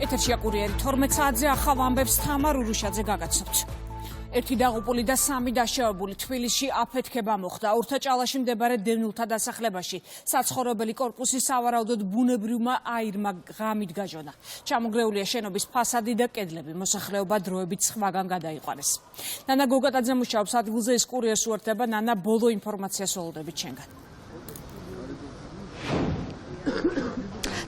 ეთერშია კურიერი 12 საათზე ახალ ამბებს თამარ ურუშაძე გაგაცნობთ. ერთი დაღუპული და 3 დაშავებული თბილისში აფეთქება მოხდა. ურთაჭალაში მდებარე დევნილთა დასახლებაში საცხოვრებელი კორპუსი სავარაუდოდ ბუნებრივმა აირმა ღამით გაჟონა. ჩამონგრეულია შენობის ფასადი და კედლები. მოსახლეობა დროებით სხვაგან გადაიყვანეს. ნანა გოგატაძე მუშაობს ადგილზე, ის კურიერს უერთდება. ნანა, ბოლო ინფორმაციას ველოდებით შენგან.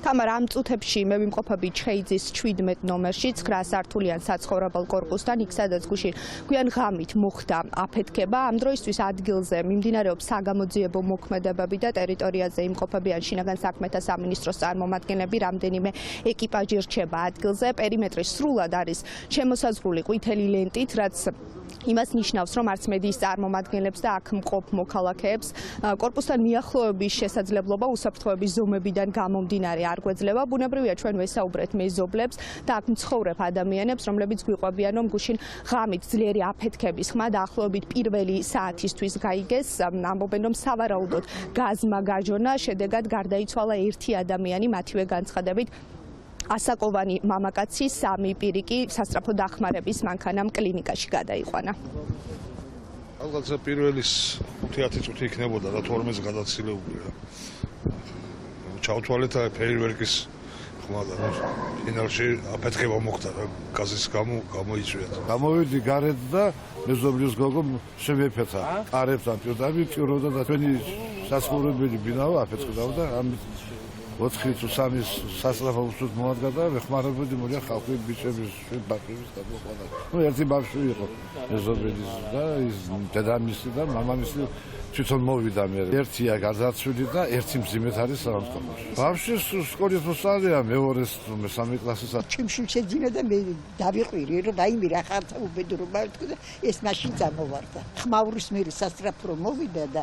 თამარ, ამ წუთებში მე ვიმყოფები ჩხეიძის 17 ნომერში 9 სართულიან საცხოვრებელ კორპუსთან, იქ სადაც გუშინ გვიან ღამით მოხდა აფეთქება. ამ დროისთვის ადგილზე მიმდინარეობს საგამოძიებო მოქმედებები და ტერიტორიაზე იმყოფებიან შინაგან საქმეთა სამინისტროს წარმომადგენლები, რამდენიმე ეკიპაჟი რჩება ადგილზე. პერიმეტრი სრულად არის შემოსაზღვრული ყვითელი ლენტით, რაც იმას ნიშნავს, რომ არც მედიის წარმომადგენლებს და აქ მყოფ მოქალაქეებს კორპუსთან მიახლოების შესაძლებლობა უსაფრთხოების ზომებიდან გამომდინარე არ გვეძლება. ბუნებრივია, ჩვენ ვესაუბრეთ მეზობლებს და აქ მცხოვრებ ადამიანებს, რომლებიც გვიყვებიან, რომ გუშინ ღამით ძლიერი აფეთქების ხმა დაახლოებით პირველი საათისთვის გაიგეს. ამბობენ, რომ სავარაუდოდ გაზმა გაჟონა, შედეგად გარდაიცვალა ერთი ადამიანი, მათივე განცხადებით ასაკოვანი მამაკაცი, 3 პირი კი სასწრაფო დახმარების მანქანამ კლინიკაში გადაიყვანა. ალბათ პირველი 5-10 წუთი იქნებოდა და 12-ს გადაცილებულია. ჩავთვალეთ ფეირვერკის ხმა და ფინალში აფეთქება მოხდა და გაზის გამოიწვია. გამოვიდი გარეთ და მეზობლის გოგო შემეფეთა. კარებთან პირდაპირ და თქვენი საცხოვრებელი ბინავა აფეთქებდა ამით 4 თუ 3 სასწრაფო უსუთ მოადგა და მეხმარებოდი მოდია ხალხი ბიჭების ბავშვების გადაყვანა. ერთი ბავშვი იყო მეზობლის და ის დედამისი და მამამისი თვითონ მოვიდა მე. ერთია გარდაცვლილი და ერთი მძიმედ არის სამსკომოში. ბავშვი სკოლის მოსწავლეა, მეორეს თუ მესამე კლასის. ჩემში შეძინა და მე დავიყვირი, რომ რაიმე რა ხართა უბედურობა თქვა და ეს მაშინ წამოვარდა. ხმაურის მე სასწრაფო მოვიდა და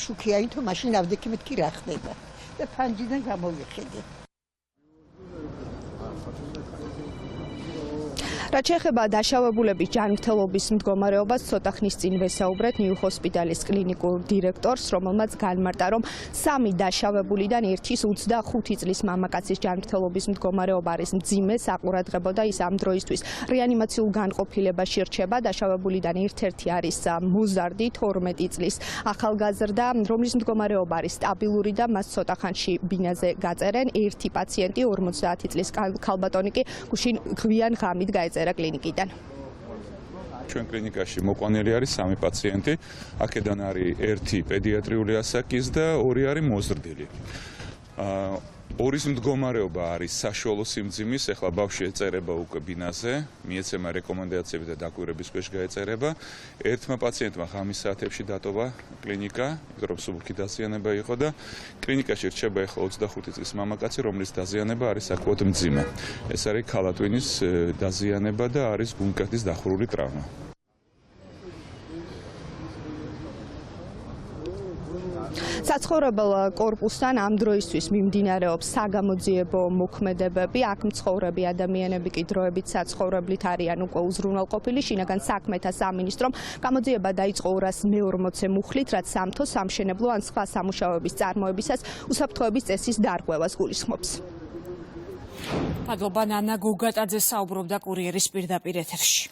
შუქიაინ თუ მაშინ ავდექი მეთქი რა ხდება. და ფანჯიდან გამოვიხედე. რაც შეეხება დაშავებულების ჯანმრთელობის მდგომარეობას, ცოტა ხნის წინ ვესაუბრეთ ნიუ ჰოსპიტალის კლინიკურ დირექტორს, რომელმაც განმარტა, რომ 3 დაშავებულიდან ერთის 25 წლის მამაკაცის ჯანმრთელობის მდგომარეობა არის მძიმე, საყურადღებო და ის ამ დროისთვის რეანიმაციულ განყოფილებაში რჩება. დაშავებულიდან ერთ-ერთი არის მოზარდი, 12 წლის ახალგაზრდა, რომლის მდგომარეობა არის სტაბილური და მას ცოტა ხანში ბინაზე გაწერენ. ერთი პაციენტი 50 წლის ქალბატონი კი გუშინ გვიან ღამით გაეწერა კლინიკიდან. ჩვენ კლინიკაში მოყვანილი არის 3 პაციენტი, აქედან არის 1 პედიატრიული ასაკის და 2 არის მოზრდილი. ორის მდგომარეობა არის საშუალო სიმძიმის, ეხლა ბავშვი ეწერება უკვე ბინაზე, მიეცემა რეკომენდაციები და დაკვირვების ქვეშ გაეწერება. ერთმა პაციენტმა ღამის საათებში დატოვა კლინიკა, იმიტომ რომ სუბუქი დაზიანება იყო და კლინიკაში რჩება ეხლა 25 წლის მამაკაცი, რომლის დაზიანება არის საკმაოდ მძიმე. ეს არის ქალატვინის დაზიანება და არის გულმკერდის დახურული ტრავმა. საცხოვრებელ კორპუსთან ამ დროისთვის მიმდინარეობს საგამოძიებო მოქმედებები. აქ მცხოვრები ადამიანები კი დროებით საცხოვრებლით არიან უკვე უზრუნველყოფილი. შინაგან საქმეთა სამინისტრომ გამოძიება დაიწყო 240 მუხლით, რაც სამთო, სამშენებლო ან სხვა სამუშაოების წარმოებისას უსაფრთხოების წესის დარღვევას გულისხმობს. მადლობა ნანა გოგატაძე საუბრობდა კურიერის პირდაპირ ეთერში.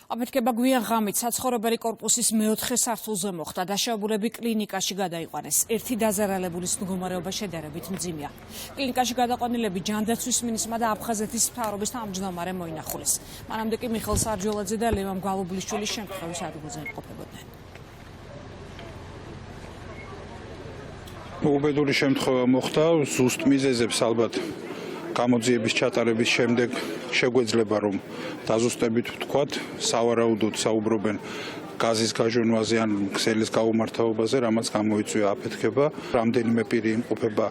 აფეთქება გვიან ღამით საცხოვრებელი კორპუსის 4 სართულზე მოხდა. დაშავებულები კლინიკაში გადაიყვანეს. ერთი დაზარალებულის მდგომარეობა შედარებით მძიმეა. კლინიკაში გადაყვანილები ჯანდაცვის მინისტრმა და აფხაზეთის მთავრობის თავმჯდომარემ მოინახულეს. მანამდე კი მიხეილ სარჯოლაძე და ლევან გალობლიშვილის შემთხვევის ადგილზე იმყოფებოდნენ. უბედური შემთხვევა მოხდა ზუსტ მიზეზებს ალბათ გამოძიების ჩატარების შემდეგ შეგვეძლება რომ დაზუსტებით ვთქვათ, სავარაუდოდ საუბრობენ გაზის გაჟონვაზე ან ქსელის გაუმართავობაზე, რამაც გამოიწვია აფეთქება. რამდენიმე პირი იმყოფება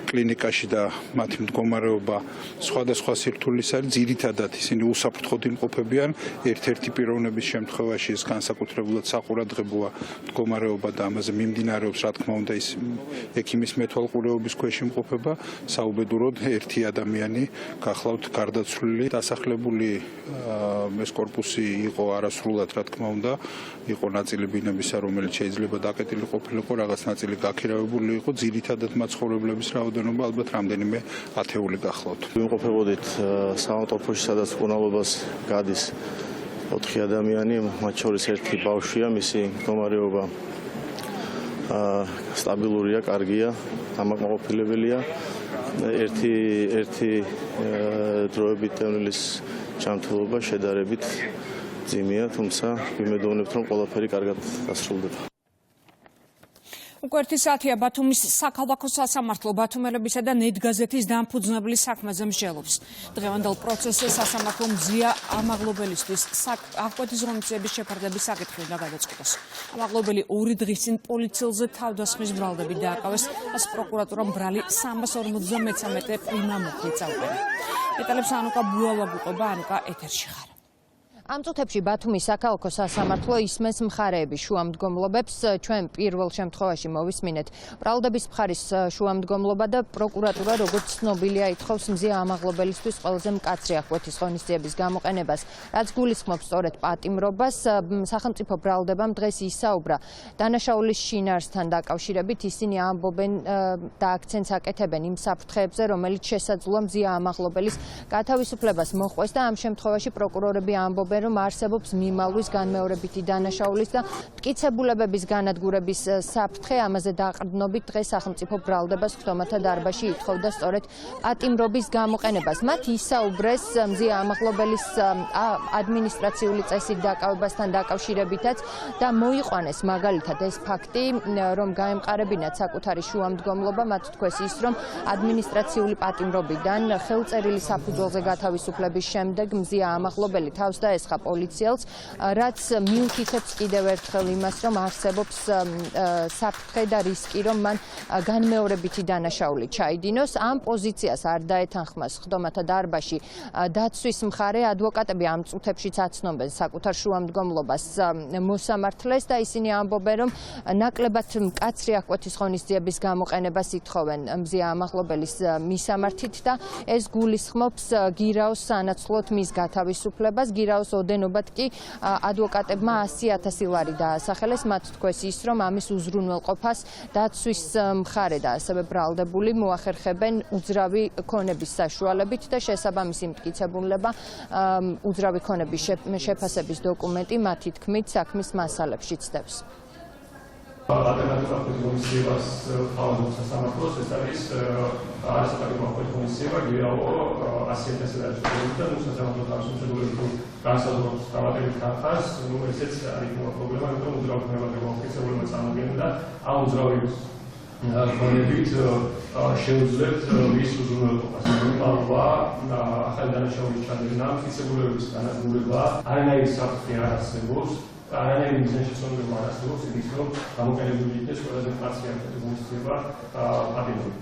კლინიკაში და მათი მდგომარეობა სხვადასხვა სირთულის არის. ძირითადად ისინი უსაფრთხოდ იმყოფებიან. ერთ-ერთი პიროვნების შემთხვევაში ეს განსაკუთრებულად საყურადღებოა მდგომარეობა და ამაზე მიმდინარეობს, რა თქმა უნდა, ის ექიმის მეთვალყურეობის ქვეშ იმყოფება. საუბედუროდ ერთი ადამიანი გახლავთ გარდაცვლილი. დასახლებული ეს კორპუსი იყო არასრულად, რა თქმა უნდა, იყო ნაწილი ბინებისა, რომელიც შეიძლება დაკეტილი ყოფილიყო, რაღაც ნაწილი გაქირავებული იყო, ძირითადად მაცხოვრებლების რაოდენობა ალბათ რამდენიმე ათეული გახლავთ. ვიმყოფებოდით საავადმყოფოში, სადაც მკურნალობას გადის 4 ადამიანი, მათ შორის ერთი ბავშვია, მისი მდგომარეობა სტაბილურია, კარგია, დამაკმაყოფილებელია. ერთი დროებით დევნილის ჯანმრთელობა შედარებით ძიმია, თუმცა ვიმედოვნებთ, რომ ყველაფერი კარგად დასრულდება. უკვე 1 საათია ბათუმის საქალაქო სასამართლო ბათუმელებისა და ნეტგაზეთის დამფუძნებლის საქმეზე მსჯელობს. დღევანდელ პროცესზე სასამართლომ მზია ამაღლობელისთვის აღკვეთის ღონისძიების შეფარდების საკითხი უნდა გადაწყვიტოს. ამაღლობელი 2 დღის წინ პოლიციელზე თავდასხმის ბრალდებით დააკავეს, მას პროკურატურამ ბრალი 353 პრიმა მოხდი წაუყენა. დეტალებს ანუკა ბუავა გვიყვება, ანუკა ეთერში ხარ. ამ წუთებში ბათუმის საქალაქო სასამართლო ისმენს მხარეების შუამდგომლობებს. ჩვენ პირველ შემთხვევაში მოვისმინეთ ბრალდების მხარის შუამდგომლობა და პროკურატურა, როგორც ცნობილია, ითხოვს მზია ამაღლობელისთვის ყველაზე მკაცრი აღკვეთის ღონისძიების გამოყენებას, რაც გულისხმობს სწორედ პატიმრობას. სახელმწიფო ბრალდებამ დღეს ისაუბრა დანაშაულის შინაარსთან დაკავშირებით. ისინი ამბობენ და აქცენტს აკეთებენ იმ საფრთხეებზე, რომელიც შესაძლოა მზია ამაღლობელის გათავისუფლებას მოჰყვეს და ამ შემთხვევაში პროკურორები ამბობენ, რომ არსებობს მიმალვის, განმეორებითი დანაშაულის და მტკიცებულებების განადგურების საფრთხე. ამაზე დაყრდნობით დღეს სახელმწიფო ბრალდებას ხდომათა დარბაზში ითხოვდა სწორედ პატიმრობის გამოყენებას. მათ ისაუბრეს მზია ამაღლობელის ადმინისტრაციული წესით დაკავებასთან დაკავშირებითაც და მოიყვანეს მაგალითად ეს ფაქტი, რომ გაემყარებინათ საკუთარი შუამდგომლობა, მათ თქვეს ის, რომ ადმინისტრაციული პატიმრობიდან ხელწერილი საფუძველზე გათავისუფლების შემდეგ მზია ამაღლობელი თავს და ესხა პოლიციელს, რაც მიუთითებს კიდევ ერთხელ იმას, რომ არსებობს საფრთხე და რისკი, რომ მან განმეორებითი დანაშაული ჩაიდინოს. ამ პოზიციას არ დაეთანხმას ხდომათა დარბაზში დაცვის მხარე. ადვოკატები ამ წუთებშიც აცნობენ საკუთარ შუამდგომლობას მოსამართლეს და ისინი ამბობენ, რომ ნაკლებად მკაცრი აღკვეთის ღონისძიების გამოყენებას ითხოვენ მზია ამაღლობელის მისამართით და ეს გულისხმობს გირაოს სანაცვლოდ მის გათავისუფლებას. გირაოს ოდენობად კი ადვოკატებმა 100,000 ლარი დაასახელეს. მათ თქვეს ის, რომ ამის უზრუნველყოფას დაცვის მხარე და ასევე ბრალდებული მოახერხებენ უძრავი ქონების საშუალებით და შესაბამისი მტკიცებულება უძრავი ქონების შეფასების დოკუმენტი მათი თქმით საქმის მასალებში ცდებს. ალტერნატივა ღონისძიებას თავადაც სასამართლოს ეს არის არასაკუთრებო ღონისძიება გირაო 100,000 ლარის და სასამართლო თავისუფლების განსაზღვროს თავადებით ხარხას, ესეც არის პრობლემა, რომ უძრავი ქონება მოხსენებულებაც ამოგენა და ამ უძრავი ქონებით შეუძლებთ მის უზრუნველყოფას. მიმალვა ახალი დანაშაულის ჩადენა, მტკიცებულებების განადგურება, არანაირი საფრთხე არ არსებობს. არანაირი მიზანშეწონილება არ არსებობს იმის, რომ გამოყენებული იქნეს ყველაზე მკაცრი აღკვეთის ღონისძიება პატიმრობით.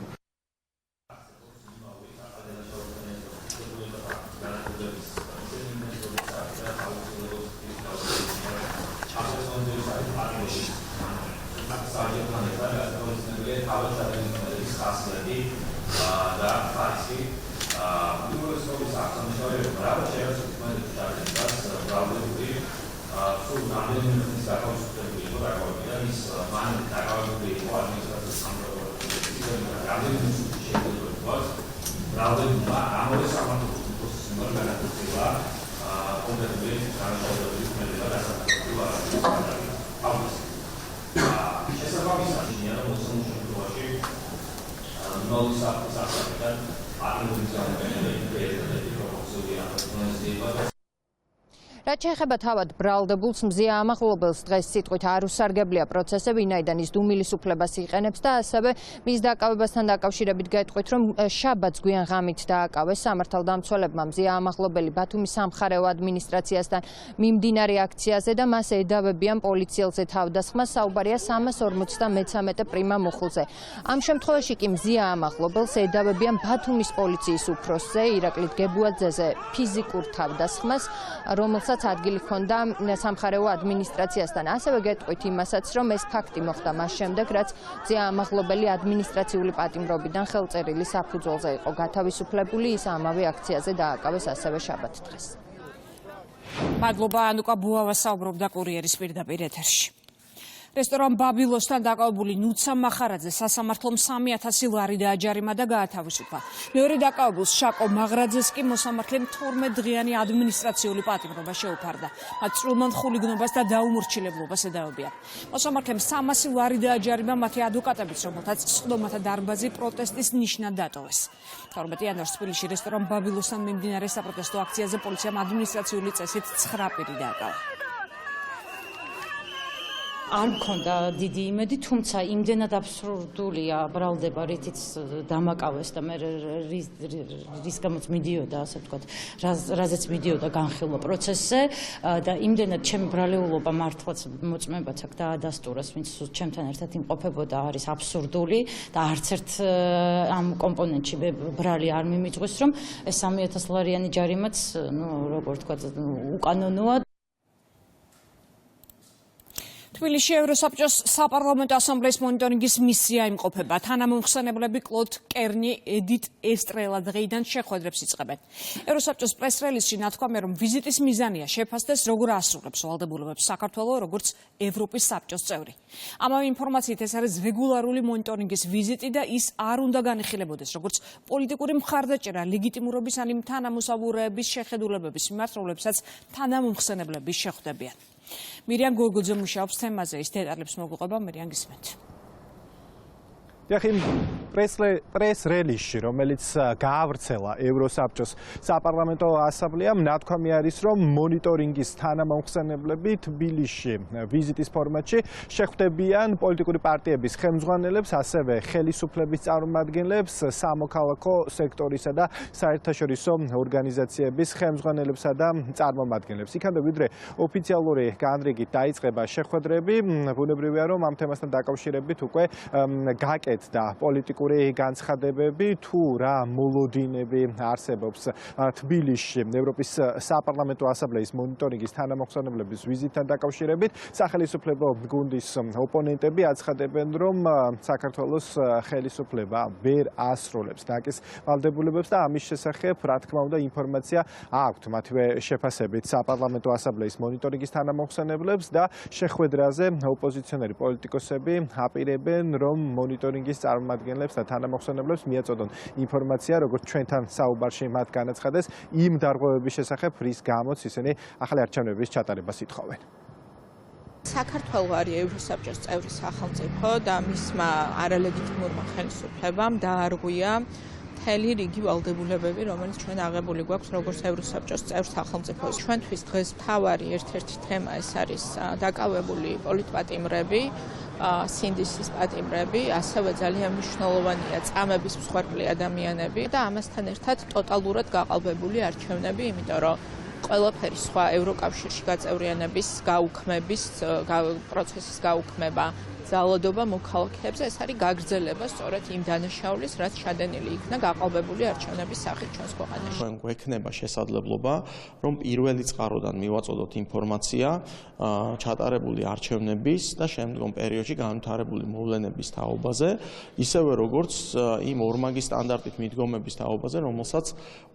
რაც შეეხება თავად ბრალდებულს, მზია ამაღლობელს დღეს სიტყვით არ უსარგებლია პროცესი, ვინაიდან ის დუმილის უფლებას იყენებს და ასევე მის დაკავებასთან დაკავშირებით გაიტყვით, რომ შაბათს გვიან ღამით დააკავეს სამართალდამცველებმა მზია ამაღლობელი ბათუმის სამხარეო ადმინისტრაციასთან მიმდინარე აქციაზე და მას ედავებიან პოლიციელზე თავდასხმას. საუბარია 353 პრიმა მოხულზე. ამ შემთხვევაში კი მზია ამაღლობელს ედავებიან ბათუმის პოლიციის უფროსზე ირაკლი გებუაძეზე ფიზიკურ თავდასხმას, რომელსაც ადგილი ჰქონდა სამხარეო ადმინისტრაციასთან. ასევე გეტყვით იმასაც, რომ ეს ფაქტი მოხდა მას შემდეგ, რაც მზია ამაღლობელი ადმინისტრაციული პატიმრობიდან ხელწერილი საფუძველზე იყო გათავისუფლებული. ის ამავე აქციაზე დააკავეს ასევე შაბათ დღეს. მადლობა ანუკა ბუავა საუბრობდა კურიერის პირდაპირ ეთერში. რესტორან ბაბილოსთან დაკავებული ნუცა მახარაძე სასამართლომ 3000 ლარი დააჯარიმა და გაათავისუფლა. მეორე დაკავებულს შაკო მაღრაძეს კი მოსამართლემ 12 დღიანი ადმინისტრაციული პატიმრობა შეუფარდა. მათ სრულმან ხულიგნობას და დაუმორჩილებლობას ედაობიან. მოსამართლემ 300 ლარი დააჯარიმა მათი ადვოკატებიც, რომელთაც სხდომათა დარბაზი პროტესტის ნიშნად დატოვეს. 12 იანვარს თბილისში რესტორან ბაბილოსთან მიმდინარე საპროტესტო აქციაზე პოლიციამ ადმინისტრაციული წესით 9 პირი დააკავა. არ მქონდა დიდი იმედი, თუმცა იმდენად აბსურდულია ბრალდება, რითიც დამაკავეს და მე რის გამოც მიდიოდა, ასე ვთქვათ, რაზეც მიდიოდა განხილვა პროცესზე და იმდენად ჩემი ბრალეულობა მართლაც მოწმებაც აქ დაადასტურეს, ვინც ჩემთან ერთად იმყოფებოდა, არის აბსურდული და არც ერთ ამ კომპონენტში ბრალი არ მიმიწვის, რომ ეს 3000 ლარიანი ჯარიმაც, როგორ ვთქვათ, უკანონოა. თბილისში ევროსაბჭოს საპარლამენტო ასამბლეის მონიტორინგის მისია იმყოფება. თანამომხსენებლები კლოდ კერნი, ედიტ ესტრელა დღეიდან შეხვედრებს იწყებენ. ევროსაბჭოს პრეს-რელიზში ნათქვამია, რომ ვიზიტის მიზანია შეფასდეს, როგორ ასრულებს ვალდებულებებს საქართველო, როგორც ევროპის საბჭოს წევრი. ამავე ინფორმაციით ეს არის რეგულარული მონიტორინგის ვიზიტი და ის არ უნდა განიხილებოდეს, როგორც პოლიტიკური მხარდაჭერა ლეგიტიმურობის ან იმ თანამოსაუბრეების შეხედულებების მიმართ, რომლებსაც თანამომხსენებლები შეხვდებიან. მირიან გოგოძე მუშაობს თემაზე, ის დეტალებს მოგვიყვება, მირიან გისმენთ. პრეს-რელიზში, რომელიც გაავრცელა ევროსაბჭოს საპარლამენტო ასამბლეამ, ნათქვამი არის, რომ მონიტორინგის თანამომხსენებლები თბილისში ვიზიტის ფორმატში შეხვდებიან პოლიტიკური პარტიების ხელმძღვანელებს, ასევე ხელისუფლების წარმომადგენლებს, სამოქალაქო სექტორისა და საერთაშორისო ორგანიზაციების ხელმძღვანელებსა და წარმომადგენლებს. იქამდე ვიდრე ოფიციალური განრიგით დაიწყება შეხვედრები, ბუნებრივია, რომ ამ თემასთან დაკავშირებით უკვე გაკეთდა და პოლიტიკური განცხადებები თუ რა მოლოდინები არსებობს თბილისში ევროპის საპარლამენტო ასამბლეის მონიტორინგის თანამომხსენებლების ვიზიტთან დაკავშირებით. სახელისუფლებო გუნდის ოპონენტები აცხადებენ, რომ საქართველოს ხელისუფლება ვერ ასრულებს დაკის ვალდებულებებს და ამის შესახებ, რა თქმა უნდა, ინფორმაცია აქვთ მათივე შეფასებით საპარლამენტო ასამბლეის მონიტორინგის თანამომხსენებლებს და შეხვედრაზე ოპოზიციონერი პოლიტიკოსები აპირებენ, რომ მონიტორინგის წარმომადგენლებს და თანამომხსენებლებს მიაწოდონ ინფორმაცია, როგორც ჩვენთან საუბარში მათ განაცხადეს, იმ დარღვევების შესახებ, რის გამოც ისინი ახალი არჩევნების ჩატარებას ითხოვენ. საქართველო არის ევროსაბჭოს წევრი სახელმწიფო და მისმა არალეგიტიმურმა ხელისუფლებამ დაარღვია მთელი რიგი ვალდებულებები, რომელიც ჩვენ აღებული გვაქვს როგორც ევროსაბჭოს წევრ სახელმწიფოს. ჩვენთვის დღეს მთავარი ერთ-ერთი თემა ეს არის დაკავებული პოლიტპატიმრები, სინდისის პატიმრები, ასევე ძალიან მნიშვნელოვანია წამების მსხვერპლი ადამიანები და ამასთან ერთად ტოტალურად გაყალბებული არჩევნები, იმიტომ რომ ყველაფერი სხვა ევროკავშირში გაწევრიანების გაუქმების პროცესის გაუქმება ძალადობა მოქალაქეებზე ეს არის გაგრძელება სწორედ იმ დანაშაულის, რაც ჩადენილი იქნა გაყალბებული არჩევნების სახით ჩვენს ქვეყანაში. ჩვენ გვექნება შესაძლებლობა, რომ პირველი წყაროდან მივაწოდოთ ინფორმაცია ჩატარებული არჩევნების და შემდგომ პერიოდში განვითარებული მოვლენების თაობაზე, ისევე როგორც იმ ორმაგი სტანდარტით მიდგომების თაობაზე, რომელსაც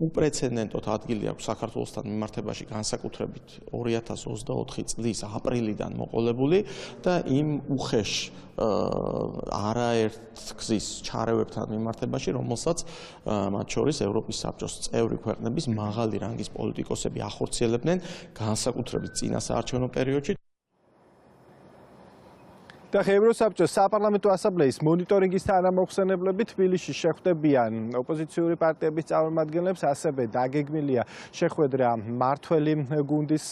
უპრეცედენტოდ ადგილი აქვს საქართველოსთან მიმართებაში განსაკუთრებით 2024 წლის აპრილიდან მოყოლებული და იმ უხეშ არაერთ გზის ჩარევებთან მიმართებაში, რომელსაც მათ შორის ევროპის საბჭოს წევრი ქვეყნების მაღალი რანგის პოლიტიკოსები ახორციელებდნენ განსაკუთრებით წინა საარჩევნო პერიოდში. და ევროსაბჭოს საპარლამენტო ასამბლეის მონიტორინგის თანამომხსენებლები თბილისში შეხვდებიან ოპოზიციური პარტიების წარმომადგენლებს, ასევე დაგეგმილია შეხვედრა მართველი გუნდის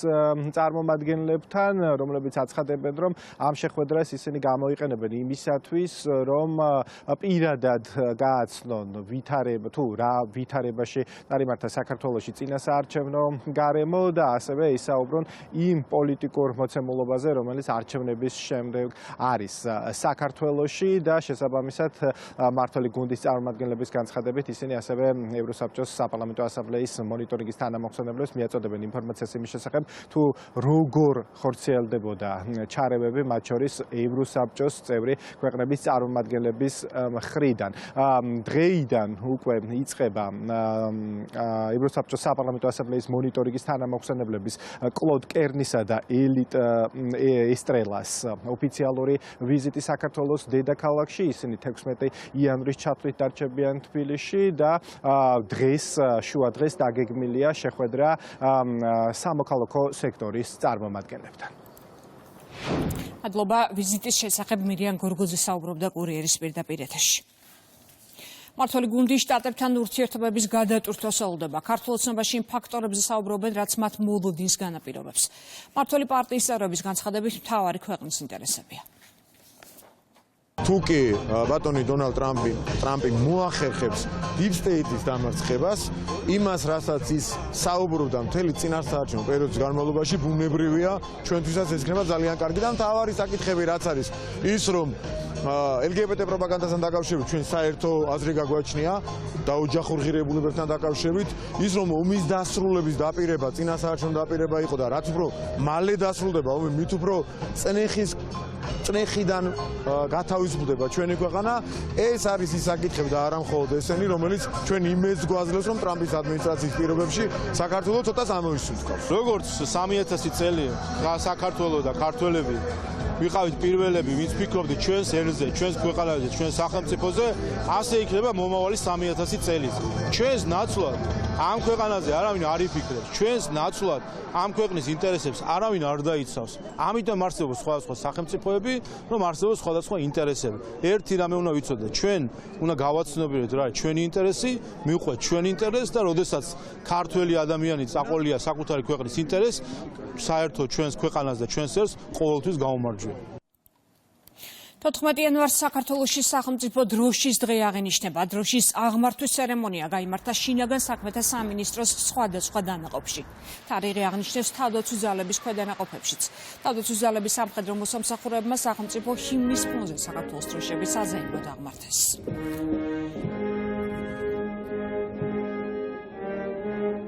წარმომადგენლებთან, რომლებიც აცხადებენ, რომ ამ შეხვედრას ისინი გამოიყენებენ იმისათვის, რომ პირადად გააცნონ ვითარება თუ რა ვითარებაში წარიმართა საქართველოში წინა საარჩევნო გარემო და ასევე ისაუბრონ იმ პოლიტიკურ მოცემულობაზე, რომელიც არჩევნების შემდეგ არის საქართველოში და შესაბამისად მმართველი გუნდის წარმომადგენლების განცხადებით ისინი ასევე ევროსაბჭოს საპარლამენტო ასამბლეის მონიტორინგის თანამოხსენებლებს მიაწოდებენ ინფორმაციას იმის შესახებ თუ როგორ ხორციელდებოდა ჩარევები მათ შორის ევროსაბჭოს წევრი ქვეყნების წარმომადგენლების მხრიდან. დღეიდან უკვე იწყება ევროსაბჭოს საპარლამენტო ასამბლეის მონიტორინგის თანამოხსენებლების კლოდ კერნისა და ელიტ ესტრელას ოფიციალური ვიზიტი საქართველოს დედაქალაქში. ისინი 16 იანვრის ჩათვლით დარჩებიან თბილისში და დღეს შუა დღეს დაგეგმილია შეხვედრა სამოქალაქო სექტორის წარმომადგენლებთან. მადლობა. ვიზიტის შესახებ მირიან გორგოძე საუბრობდა კურიერის პირდაპირ ეთერში. მმართველი გუნდი შტატებთან ურთიერთობების გადატვირთვას ელოდება. ქართულ ოცნებაში იმ ფაქტორებზე საუბრობენ, რაც მათ მოლოდინს განაპირობებს. მმართველი პარტიის წევრების განცხადებით მთავარი ქვეყნის ინტერესებია. თუ კი ბატონი დონალდ ტრამპი მოახერხებს დიპ სტეიტის დამარცხებას, იმას, რასაც ის საუბრობდა მთელი წინასაარჩევნო პერიოდის განმავლობაში, ბუნებრივია, ჩვენთვისაც ეს იქნება ძალიან კარგი და მთავარი საკითხები რაც არის ის, რომ LGBT პროპაგანდასთან დაკავშირებით ჩვენ საერთო აზრი გაგვაჩნია დაოჯახურ ღირებულებებთან დაკავშირებით, ის რომ ომის დასრულების დაპირება, წინასაარჩევნო დაპირება იყო და რაც უფრო მალე დასრულდება ომი, მით უფრო წნეხიდან გათავისუფლდება ჩვენი ქვეყანა. ეს არის ის საკითხები და არა მხოლოდ ესენი, რომელიც ჩვენ იმედს გვაძლევს, რომ ტრამპის ადმინისტრაციის პირობებში საქართველოს ცოტას ამოისუნთქავს. როგორც 3000 წელი საქართველოს და ქართველები ვიყავით პირველები, ვინც ფიქრობდით ჩვენს ერზე, ჩვენს ქვეყანაზე, ჩვენს სახელმწიფოზე, ასე იქნება მომავალი 3000 წელიც. ჩვენს ნაცვლად ამ ქვეყანაზე არავინ არ იფიქრებს. ჩვენს ნაცვლად ამ ქვეყნის ინტერესებს არავინ არ დაიცავს. ამიტომ არსებობს სხვადასხვა სახელმწიფოები, რომ არსებობს სხვადასხვა ინტერესები. ერთი რამე უნდა ვიცოდეთ, ჩვენ უნდა გავაცნობიეროთ რა არის ჩვენი ინტერესი, მივყვეთ ჩვენ ინტერესს და როდესაც ქართველი ადამიანი წაყოლია საკუთარი ქვეყნის ინტერესს, საერთოდ ჩვენს ქვეყანას და ჩვენს ერს ყოველთვის გაუმარჯვია. 14 იანვარს საქართველოში სახელმწიფო დროშის დღე აღინიშნება. დროშის აღმართვის ცერემონია გაიმართა შინაგან საქმეთა სამინისტროს სხვადასხვა დანაყოფში. თარიღი აღნიშნავს თავდაცვის ძალების ქვედანაყოფებშიც. თავდაცვის ძალების სამხედრო მოსამსახურეებმა სახელმწიფო ჰიმნის ფონზე საქართველოს დროშების საზეიმოდ აღმართეს.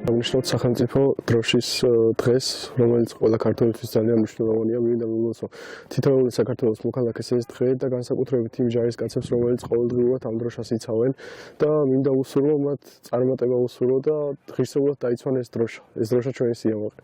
აღნიშნავთ სახელმწიფო დროშის დღეს, რომელიც ყველა ქართველისთვის ძალიან მნიშვნელოვანია. მინდა მივუძო თითოეული საქართველოს მოქალაქეს ეს დღე და განსაკუთრებით იმ ჯარისკაცებს, რომელიც ყოველდღიურად ამ დროშას იცავენ და მინდა უსურვო მათ წარმატება უსურვო და ღირსეულად დაიცვან ეს დროშა. ეს დროშა ჩვენი სიამაყე.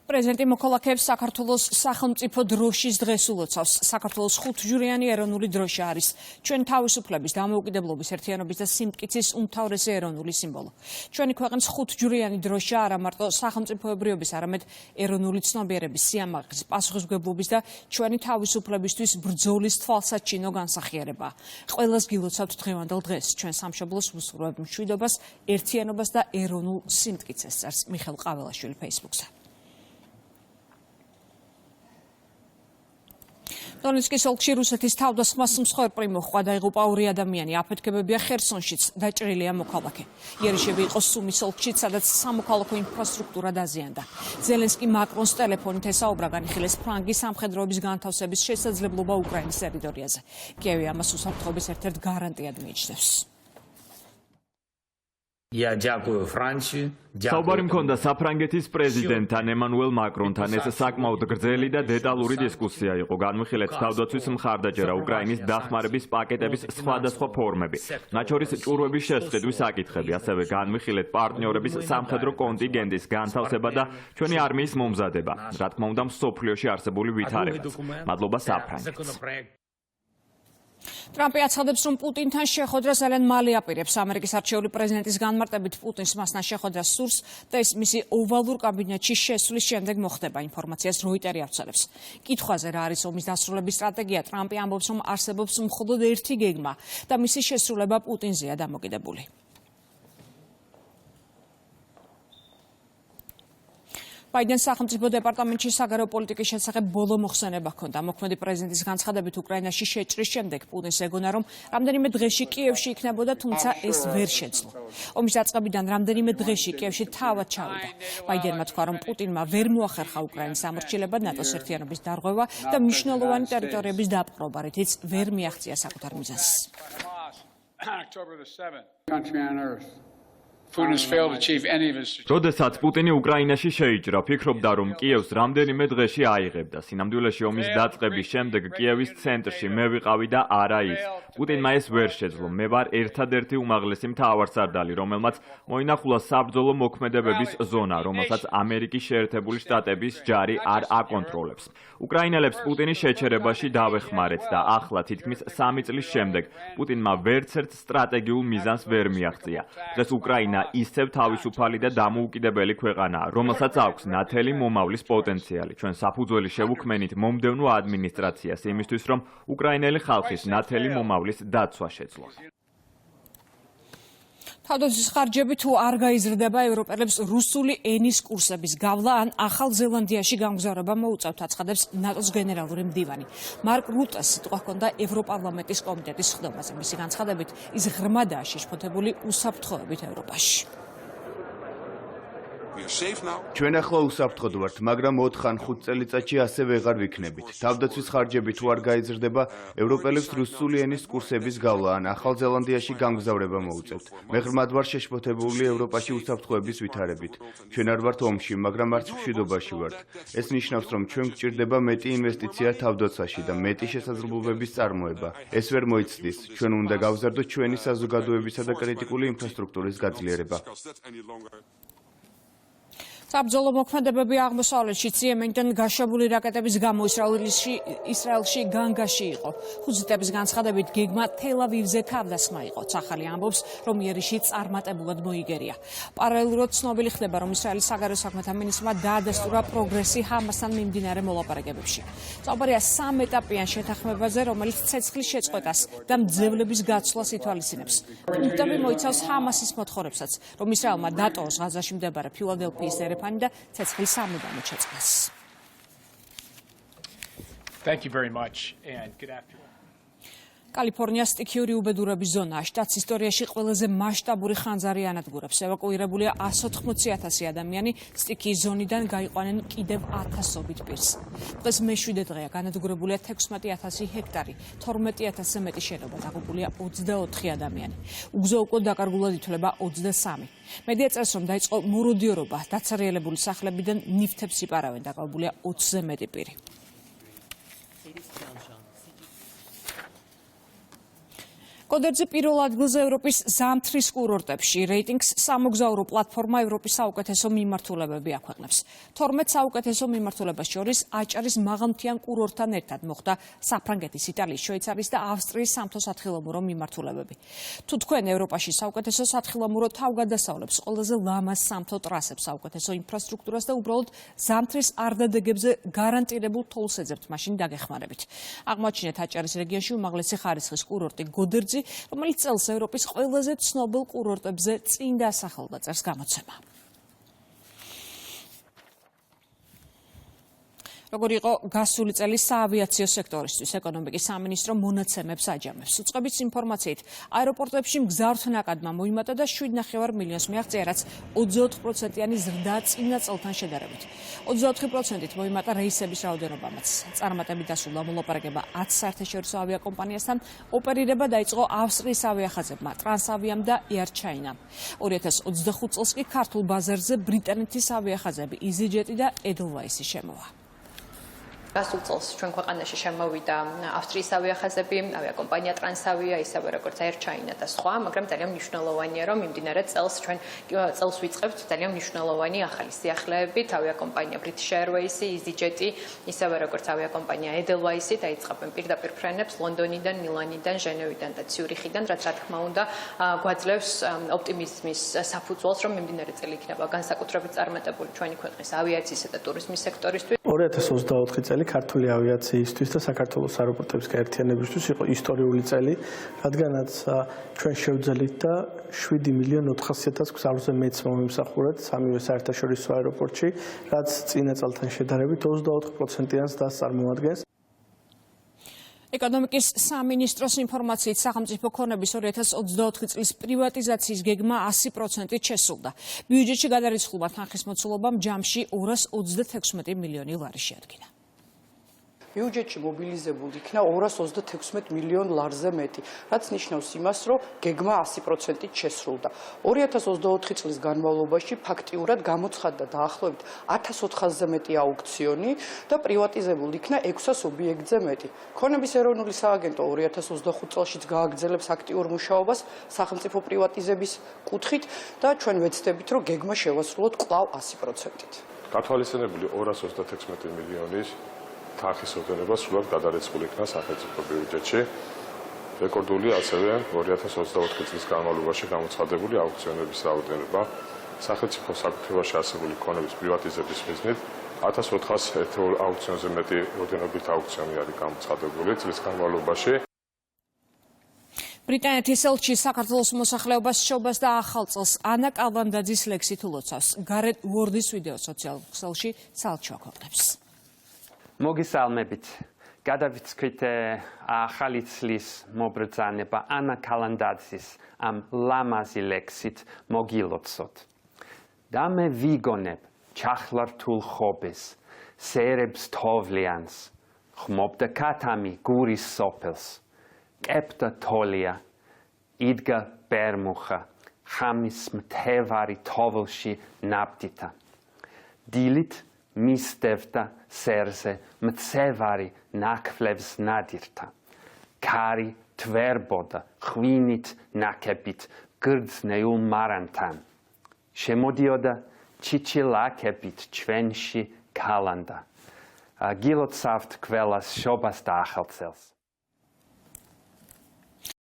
პრეზიდენტი მოქალაქეებს საქართველოს სახელმწიფო დროშის დღეს ულოცავს. საქართველოს 5-ჯვრიანი ეროვნული დროშა არის ჩვენი თავისუფლების, დამოუკიდებლობის, ერთიანობის და სიმტკიცის უმთავრესი ეროვნული სიმბოლო. ჩვენი ქვეყნის 5-ჯვრიანი დროშა არა მარტო სახელმწიფოებრიობის, არამედ ეროვნული ცნობიერების, სიამაყის, პასუხისმგებლობის და ჩვენი თავისუფლებისთვის ბრძოლის თვალსაჩინო განსახიერებაა. ყველას გილოცავთ დღევანდელ დღეს, ჩვენ სამშობლოს ვუსურვებთ მშვიდობას, ერთიანობას და ეროვნულ სიმტკიცეს, წერს მიხელ ყაველაშვილი Facebook-ზე. დონეცკის ოლქში რუსეთის თავდასხმას მსხვერპლი მოჰყვა და იღუპა 2 ადამიანი. აფეთქებებია ხერსონშიც, დაჭრილია მოქალაქე. იერიშევი იყო სუმის ოლქშიც, სადაც სამოქალაქო ინფრასტრუქტურა დაზიანდა. ზელენსკი მაკრონს ტელეფონით ესაუბრა, განიხილეს ფრანგის სამხედროების განთავსების შესაძლებლობა უკრაინის ტერიტორიაზე. კიევი ამას უსაფრთხოების ერთ-ერთ გარანტიად მიიჩნევს. საუბარი მქონდა საფრანგეთის პრეზიდენტთან ემანუელ მაკრონთან. ეს საკმაოდ გრძელი და დეტალური დისკუსია იყო. განვიხილეთ თავდაცვის მხარდაჭერა, უკრაინის დახმარების პაკეტების სხვადასხვა ფორმები, მათ შორის ჭურვების შესყიდვის საკითხები, ასევე განვიხილეთ პარტნიორების სამხედრო კონტინგენტის განთავსება და ჩვენი არმიის მომზადება. რა თქმა უნდა, მსოფლიოში არსებული ვითარებაც. მადლობა საფრანგეთს. ტრამპი აცხადებს, რომ პუტინთან შეხვედრა ძალიან მალე აპირებს. ამერიკის არჩეული პრეზიდენტის განმარტებით პუტინს მასთან შეხვედრა სურს და ეს მისი ოვალურ კაბინეტში შესვლის შემდეგ მოხდება. ინფორმაციას როიტერი ავრცელებს. კითხვაზე რა არის ომის დასრულების სტრატეგია, ტრამპი ამბობს, რომ არსებობს მხოლოდ ერთი გეგმა და მისი შესრულება პუტინზეა დამოკიდებული. ბაიდენის სახელმწიფო დეპარტამენტში საგარეო პოლიტიკის შესახებ ბოლო მოხსენება ჰქონდა. მოქმედი პრეზიდენტის განცხადებით უკრაინაში შეჭრის შემდეგ პუტინს ეგონა, რომ რამდენიმე დღეში კიევში იქნებოდა, თუმცა ეს ვერ შეძლო. ომის დაწყებიდან რამდენიმე დღეში კიევში თავად ჩავიდა. ბაიდენმა თქვა, რომ პუტინმა ვერ მოახერხა უკრაინის ამორჩილება, ნატოს ერთიანობის დარღვევა და მნიშვნელოვანი ტერიტორიების დაპყრობა, რითიც ვერ მიაღწია საკუთარ მიზანს. როდესაც პუტინი უკრაინაში შეიჭრა, ფიქრობდა, რომ კიევს რამდენიმე დღეში აიღებდა. სინამდვილეში ომის დაწყების შემდეგ კიევის ცენტრში მე ვიყავი და არა ის. პუტინმა ეს ვერ შეძლო. მე ვარ ერთადერთი უმაღლესი მთავარსარდალი, რომელმაც მოინახულა საბრძოლო მოქმედებების ზონა, რომელსაც ამერიკის შეერთებული შტატების ჯარი არ აკონტროლებს. უკრაინელებს პუტინის შეჩერებაში დავეხმარეთ და ახლა თითქმის 3 წლის შემდეგ პუტინმა ვერცერთ სტრატეგიულ მიზანს ვერ მიაღწია. დღეს უკრაინა ისევ თავისუფალი და დამოუკიდებელი ქვეყანაა, რომელსაც აქვს ნათელი მომავლის პოტენციალი. ჩვენ საფუძველი შევუქმენით მომდევნო ადმინისტრაციას იმისთვის, რომ უკრაინელი ხალხის ნათელი მომავლის დაცვა შეძლო. თავდაცვის ხარჯები თუ არ გაიზრდება, ევროპელებს რუსული ენის კურსების გავლა ან ახალ ზელანდიაში გამგზავრება მოუწევთ, აცხადებს ნატოს გენერალური მდივანი. მარკ რუტეს სიტყვა ჰქონდა ევროპარლამენტის კომიტეტის სხდომაზე. მისი განცხადებით, ის ღრმადაა შეშფოთებული უსაფრთხოებით ევროპაში. ჩვენ ახლა უსაფრთხოდ ვართ, მაგრამ 4-5 წელიწადში ასე ვეღარ ვიქნებით. თავდაცვის ხარჯები თუ არ გაიზრდება, ევროპელებს რუსული ენის კურსების გავლა ან ახალ ზელანდიაში გამგზავრება მოუწევთ. მე ღრმად ვარ შეშფოთებული ევროპაში უსაფრთხოების ვითარებით. ჩვენ არ ვართ ომში, მაგრამ არც მშვიდობაში ვართ. ეს ნიშნავს, რომ ჩვენ გვჭირდება მეტი ინვესტიცია თავდაცვაში და მეტი შესაძლებლობების წარმოება. ეს ვერ მოიცდის. ჩვენ უნდა გავზარდოთ ჩვენი საზოგადოებისა და კრიტიკული ინფრასტრუქტურის გაძლიერება. საბრძოლო მოქმედებები აღმოსავლეთში იემენიდან გაშობული რაკეტების გამო ისრაელში განგაში იყო. ჰუზიტების განცხადებით, გეგმა თელ-ავივზე თავდასხმა იყო. ახალი ამბობს, რომ იერიში წარმატებულად მოიგერია. პარალელურად ცნობილი ხდება, რომ ისრაელის საგარეო საქმეთა მინისტრმა დაადასტურა პროგრესი ჰამასთან მიმდინარე მოლაპარაკებებში. საუბარია 3 ეტაპიან შეთანხმებაზე, რომელიც ცეცხლის შეწყვეტას და მძევლების გაცვლას ითვალისწინებს. პუნქტები მოიცავს ჰამასის მოთხოვნებსაც, რომ ისრაელმა დატოვოს ღაზაში მდებარე ფილადელფიის და ცეცხლის სამუდამო შეწყებას. Thank you very much and good afternoon. კალიფორნიას სტიქიური უბედურების ზონაა. შტატის ისტორიაში ყველაზე მასშტაბური ხანძარი ანადგურებს. ევაკუირებულია 180,000 ადამიანი, სტიქიის ზონიდან გაიყვანენ კიდევ 1000-ობით პირს. დღეს მე-7 დღეა, განადგურებულია 16,000 ჰექტარი, 12,000-ზე მეტი შენობა, დაღუპულია 24 ადამიანი. უგზო უკვე დაკარგულად ითვლება 23. მედია წერს, რომ დაიწყო მოროდიორობა, დაცარიელებული სახლებიდან ნივთებს იპარავენ, დაკავებულია 20-ზე მეტი პირი. კოდერძი პირველ ადგილზე ევროპის ზამთრის კურორტებში. რეიტინგს სამოგზაურო პლატფორმა ევროპის საუკეთესო მიმართულებები აქვეყნებს. 12 საუკეთესო მიმართულებას შორის აჭარის მაღალმთიან კურორტთან ერთად მოხვდა საფრანგეთის, იტალიის, შვეიცარიის და ავსტრიის სამთო-სათხილამურო მიმართულებები. თუ თქვენ ევროპაში საუკეთესო სათხილამურო თავგადასავლებს, ყველაზე ლამაზ სამთო ტრასებს, საუკეთესო ინფრასტრუქტურას და უბრალოდ ზამთრის არდადეგებზე გარანტირებულ თოლს ეძებთ, მაშინ დაგეხმარებით. აღმოაჩინეთ აჭარის რეგიონში უმაღლესი ხარისხის კურორტი გოდერძი, რომელიც წელს ევროპის ყველაზე ცნობილ კურორტებზე წინ დასახელდა, წერს გამოცემა. როგორი იყო გასული წელი საავიაციო სექტორისთვის, ეკონომიკის სამინისტრო მონაცემებს აჯამებს. უწყების ინფორმაციით, აეროპორტებში მგზავრთა ნაკადმა მოიმატა და 7,5 მილიონს მიაღწია, რაც 24%-იანი ზრდაა წინა წელთან შედარებით. 24%-ით მოიმატა რეისების რაოდენობამაც. წარმატებით დასრულდა მოლაპარაკება 10 საერთაშორისო ავიაკომპანიასთან, ოპერირება დაიწყო ავსტრიის ავიახაზებმა, ტრანსავიამ და Air China-მ. 2025 წელს კი ქართულ ბაზარზე ბრიტანეთის ავიახაზები, EasyJet და Edelweiss შემოვა. გასულ წელს ჩვენ ქვეყანაში შემოვიდა ავსტრიის ავიახაზები, ავიაკომპანია ტრანსავია, ისევე როგორც Air China და სხვა, მაგრამ ძალიან მნიშვნელოვანია, რომ მიმდინარე წელს ჩვენ წელს ვიწყებთ ძალიან მნიშვნელოვანი ახალი სიახლეებით, ავიაკომპანია British Airways, EasyJet, ისევე როგორც ავიაკომპანია Edelweiss დაიწყებენ პირდაპირ ფრენებს ლონდონიდან, მილანიდან, ჟენევიდან და ციურიხიდან, რაც რა თქმა უნდა გვაძლევს ოპტიმიზმის საფუძველს, რომ მიმდინარე წელი იქნება განსაკუთრებით წარმატებული ჩვენი ქვეყნის ავიაციისა და ტურიზმის სექტორისთვის. 2024 წელი ქართული ავიაციისთვის და საქართველოს აეროპორტების გაერთიანებისთვის იყო ისტორიული წელი, რადგანაც ჩვენ შევძელით და 7.400.000 გზავრზე მეც მომიმსახურეთ სამივე საერთაშორისო აეროპორტში, რაც წინა წელთან შედარებით 24%-იანს დასს წარმოადგენს. ეკონომიკის სამინისტროს ინფორმაციით სახელმწიფო ქონების 2024 წლის პრივატიზაციის გეგმა 100%-ით შესრულდა. ბიუჯეტში გადარიცხულმა თანხის მოცულობამ ჯამში 236 მილიონი ლარი შეადგინა. ბიუჯეტში მობილიზებული იქნა 236 მილიონ ლარზე მეტი, რაც ნიშნავს იმას, რომ გეგმა 100%-ით შესრულდა. 2024 წლის განმავლობაში ფაქტიურად გამოცხადდა დაახლოებით 1400-ზე მეტი აუქციონი და პრივატიზებული იქნა 600 ობიექტზე მეტი. ქონების ეროვნული სააგენტო 2025 წელშიც გააგრძელებს აქტიურ მუშაობას სახელმწიფო პრივატიზების კუთხით და ჩვენ ვეცდებით, რომ გეგმა შევასრულოთ კვლავ 100%-ით. გათვალისწინებული 236 მილიონის თანხის ოდენობა სულად გადარიცხული იქნა სახელმწიფო ბიუჯეტში. რეკორდული ასევე 2024 წლის განმავლობაში გამოცხადებული აუქციონების რაოდენობა სახელმწიფო საკუთრებაში არსებული ქონების პრივატიზების მიზნით 1401 აუქციონზე მეტი ოდენობით აუქციონი არის გამოცხადებული წლის განმავლობაში. ბრიტანეთის ელჩი საქართველოს მოსახლეობას შობას და ახალ წელს ანა კალვანდაძის ლექსით ულოცავს. გარეთ ვორდის ვიდეო სოციალურ ქსელში სალჩო აქვეყნებს. მოგესალმებით. გადავიცქვით ახალი წლის მობრძანება ანა კალვანდაძის ამ ლამაზი ლექსით მოგილოცოთ. და მე ვიგონებ ჩახლართულ ხობეს, სერებს თოვლიანს, ხმობდა კათამი გურის სოფელს, კეპტა თოლია, იდგა ბერმუხა, ხამის მთევარი თოვლში ნაბდითა. დილით მისდევდა სერზე მცევარი ნაკლებს ნადირთა. კარი თვერბოდა ხვინით ნაკებით გრძნეულ მარანთან. შემოდიოდა ჩიჩილაკებით ჩვენში კალანდა. გილოცავთ ყველას შობას და ახალ წელს.